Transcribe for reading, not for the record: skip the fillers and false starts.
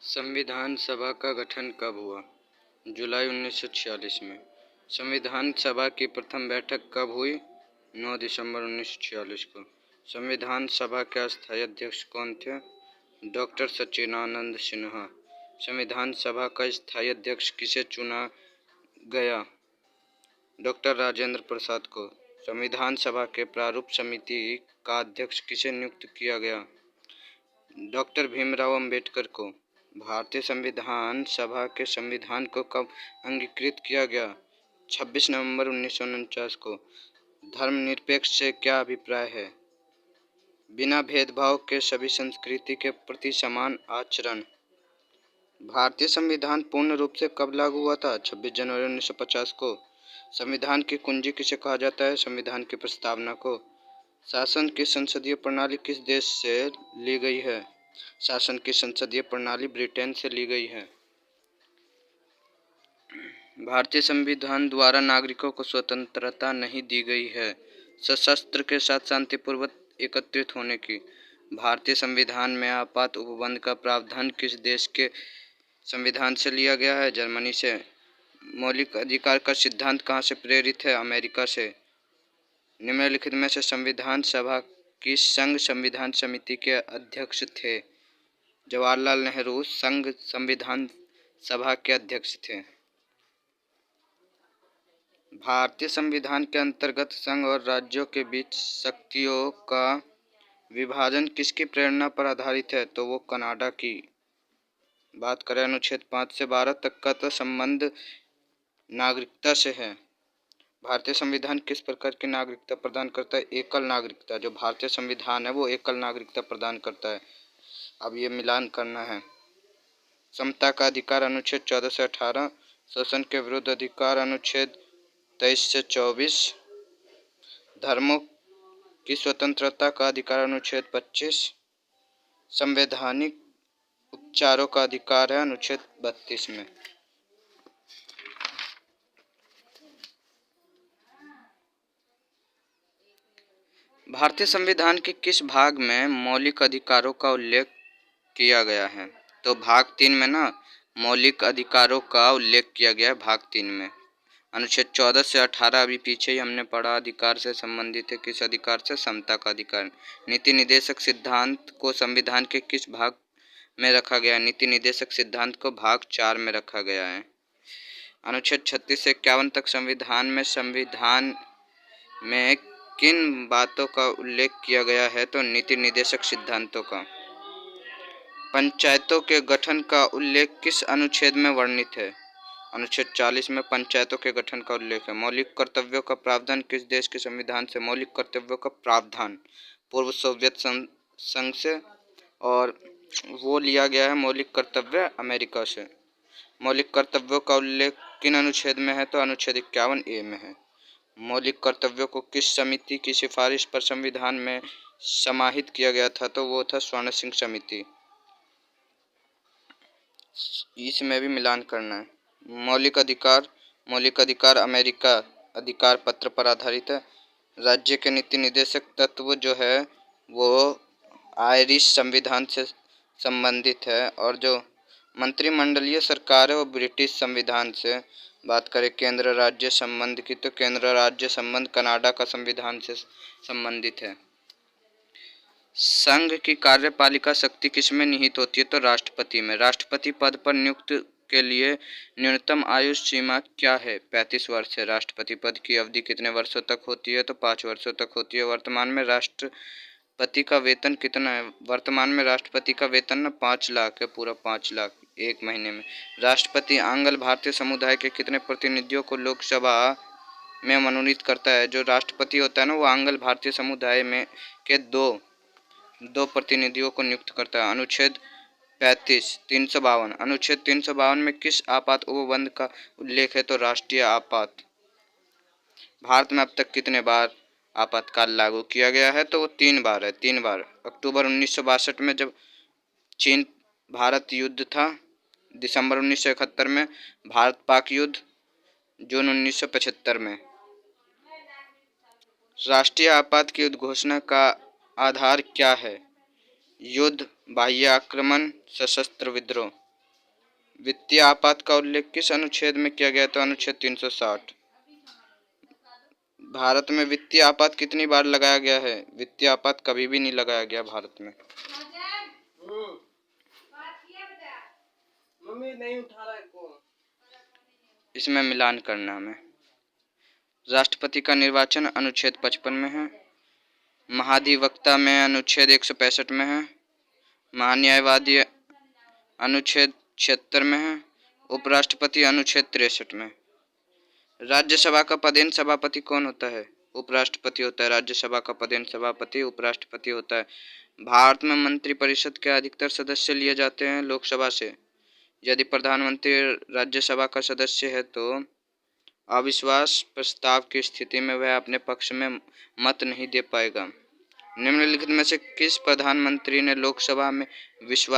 संविधान सभा का गठन कब हुआ? जुलाई 1946 में। संविधान सभा की प्रथम बैठक कब हुई? 9 दिसंबर 1946 को। संविधान सभा के अस्थायी अध्यक्ष कौन थे? डॉक्टर सच्चिदानंद सिन्हा। संविधान सभा का स्थायी अध्यक्ष किसे चुना गया? डॉक्टर राजेंद्र प्रसाद को। संविधान सभा के प्रारूप समिति का अध्यक्ष किसे नियुक्त किया गया? डॉक्टर भीमराव अंबेडकर को। भारतीय संविधान सभा के संविधान को कब अंगीकृत किया गया? 26 नवंबर 1949 को। धर्मनिरपेक्ष से क्या अभिप्राय है? बिना भेदभाव के सभी संस्कृति के प्रति समान आचरण। भारतीय संविधान पूर्ण रूप से कब लागू हुआ था? 26 जनवरी 1950 को। संविधान की कुंजी किसे कहा जाता है? संविधान की प्रस्तावना को। शासन की संसदीय प्रणाली किस देश से ली गई है? शासन की संसदीय प्रणाली ब्रिटेन से ली गई है। भारतीय संविधान द्वारा नागरिकों को स्वतंत्रता नहीं दी गई है सशस्त्र के साथ शांतिपूर्वक एकत्रित होने की। भारतीय संविधान में आपात उपबंध का प्रावधान किस देश के संविधान से लिया गया है? जर्मनी से। मौलिक अधिकार का सिद्धांत कहाँ से प्रेरित है? अमेरिका से। निम्नलिखित में से संविधान सभा की संघ संविधान समिति के अध्यक्ष थे? जवाहरलाल नेहरू संघ संविधान सभा के अध्यक्ष थे। भारतीय संविधान के अंतर्गत संघ और राज्यों के बीच शक्तियों का विभाजन किसकी प्रेरणा पर आधारित है? तो वो कनाडा की। बात करें अनुच्छेद 5 से 12 तक का, तो संबंध नागरिकता से है। भारतीय संविधान किस प्रकार की नागरिकता प्रदान करता है? एकल नागरिकता। जो भारतीय संविधान है वो एकल नागरिकता प्रदान करता है। अब ये मिलान करना है। समता का अधिकार अनुच्छेद 14 से 18, शोषण के विरुद्ध अधिकार अनुच्छेद 23 से 24, धर्मों की स्वतंत्रता का अधिकार अनुच्छेद 25, संवैधानिक उपचारों का अधिकार है अनुच्छेद 32 में। भारतीय संविधान के किस भाग में मौलिक अधिकारों का उल्लेख किया गया है? तो भाग 3 में ना मौलिक अधिकारों का उल्लेख किया गया है भाग 3 में। अनुच्छेद 14 से 18 अभी पीछे ही हमने पढ़ा, अधिकार से संबंधित है। किस अधिकार से? समता का अधिकार। नीति निर्देशक सिद्धांत को संविधान के किस भाग में रखा गया है? नीति निर्देशक सिद्धांत को भाग 4 में रखा गया है। अनुच्छेद 36 से 51 तक संविधान में किन बातों का उल्लेख किया गया है? तो नीति निर्देशक सिद्धांतों का। पंचायतों के गठन का उल्लेख किस अनुच्छेद में वर्णित है? अनुच्छेद 40 में पंचायतों के गठन का उल्लेख है। मौलिक कर्तव्यों का प्रावधान किस देश के संविधान से? मौलिक कर्तव्यों का प्रावधान पूर्व सोवियत संघ से, और वो लिया गया है मौलिक कर्तव्य अमेरिका से। मौलिक कर्तव्यों का उल्लेख किन अनुच्छेद में है? तो अनुच्छेद 51A में है। मौलिक कर्तव्यों को किस समिति की सिफारिश पर संविधान में समाहित किया गया था? तो वो था स्वर्ण सिंह समिति। इसमें भी मिलान करना है। मौलिक अधिकार अमेरिका अधिकार पत्र पर आधारित है। राज्य के नीति निर्देशक तत्व जो है वो आयरिश संविधान से संबंधित है, और जो मंत्रिमंडलीय सरकार है वो ब्रिटिश संविधान से। बात करें केंद्र राज्य संबंध की, तो केंद्र राज्य संबंध कनाडा का संविधान से संबंधित है। संघ की कार्यपालिका शक्ति किसमें निहित होती है? तो राष्ट्रपति में। राष्ट्रपति पद पर नियुक्त के लिए न्यूनतम आयु सीमा क्या है? 35 वर्ष है। राष्ट्रपति पद की अवधि कितने वर्षों तक होती है? तो 5 वर्षों तक होती है। वर्तमान में राष्ट्रपति का वेतन कितना है? वर्तमान में राष्ट्रपति का वेतन ना 5 लाख है, पूरा 5 लाख एक महीने में। राष्ट्रपति आंग्ल भारतीय समुदाय के कितने प्रतिनिधियों को लोकसभा में मनोनीत करता है? जो राष्ट्रपति होता है ना वो आंग्ल भारतीय समुदाय में के दो प्रतिनिधियों को नियुक्त करता है। अनुच्छेद 352। अनुच्छेद 352 में किस आपात उपबंध का उल्लेख है? तो राष्ट्रीय आपात। भारत में अब तक कितने बार आपातकाल लागू किया गया है? तो वो 3 बार है। 3 बार। अक्टूबर 1962 में जब चीन भारत युद्ध था, दिसंबर 1971 में भारत पाक युद्ध, जून 1975 में। राष्ट्रीय आपात की उद्घोषणा का आधार क्या है? युद्ध, बाह्य आक्रमण, सशस्त्र विद्रोह। वित्तीय आपात का उल्लेख किस अनुच्छेद में किया गया? तो अनुच्छेद 360। भारत में वित्तीय आपात कितनी बार लगाया गया है? वित्तीय आपात कभी भी नहीं लगाया गया भारत में। मम्मी नहीं उठा रहा है कॉल। इसमें मिलान करना हमें। राष्ट्रपति का निर्वाचन अनुच्छेद 55 में है। महाधिवक्ता में अनुच्छेद 165 में है। महान्यायवादी अनुच्छेद 76 में है। उपराष्ट्रपति अनुच्छेद 63 में। राज्यसभा का पदेन सभापति कौन होता है? उपराष्ट्रपति होता है। राज्यसभा का पदेन सभापति उपराष्ट्रपति होता है। भारत में मंत्रिपरिषद के अधिकतर सदस्य लिए जाते हैं लोकसभा से। यदि प्रधानमंत्री राज्यसभा का सदस्य है तो अविश्वास प्रस्ताव की स्थिति में वह अपने पक्ष में मत नहीं दे पाएगा। निम्नलिखित में से किस प्रधानमंत्री ने लोकसभा में विश्वास